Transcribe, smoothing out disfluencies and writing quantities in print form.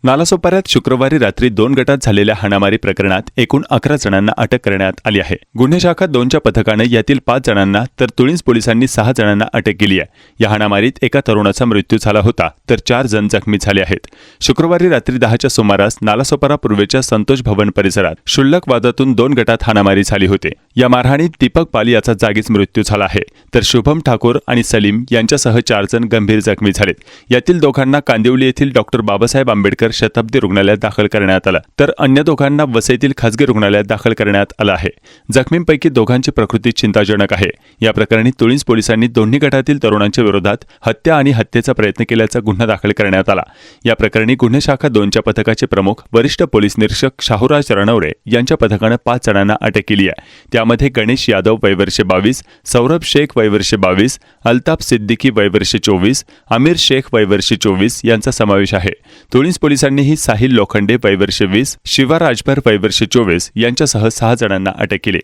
नालासोपाऱ्यात शुक्रवारी रात्री 2 गटात झालेल्या हाणामारी प्रकरणात एकूण 11 जणांना अटक करण्यात आली आहे। गुन्हे शाखा 2च्या पथकाने यातील 5 जणांना तर तुळींज पोलिसांनी 6 जणांना अटक केली आहे। या हाणामारीत एका तरुणाचा मृत्यू झाला होता तर 4 जण जखमी झाले आहेत। शुक्रवारी रात्री 10च्या सुमारास नालासोपारा पूर्वेच्या संतोष भवन परिसरात क्षुल्लक वादातून 2 गटात हाणामारी झाली होती। या मारहाणीत दीपक पाल याचा जागीच मृत्यू झाला आहे तर शुभम ठाकूर आणि सलीम यांच्यासह 4 जण गंभीर जखमी झालेत। यातील दोघांना कांदिवली येथील डॉक्टर बाबासाहेब आंबेडकर शताब्दी रुग्णालयात दाखल करण्यात आलं तर अन्य दोघांना वसईतील खासगी रुग्णालयात दाखल करण्यात आलं आहे। जखमींपैकी दोघांची प्रकृती चिंताजनक आहे। या प्रकरणी तुळींज पोलिसांनी दोन्ही गटातील तरुणांच्या विरोधात हत्या आणि हत्येचा प्रयत्न केल्याचा गुन्हा दाखल करण्यात आला। या प्रकरणी गुन्हे शाखा 2च्या पथकाचे प्रमुख वरिष्ठ पोलीस निरीक्षक शाहूराज रणवरे यांच्या पथकाने 5 जणांना अटक केली आहे। त्यामध्ये गणेश यादव वय वर्ष 22, सौरभ शेख वय वर्ष 22, अल्ताफ सिद्दीकी वय वर्ष 24, आमिर शेख वय वर्ष 24 यांचा समावेश आहे। तुळींज पोलिसांनीही साहिल लोखंडे वय वर्ष 20, शिवा राजभर वय वर्ष 24 यांच्यासह 6 जणांना अटक केली।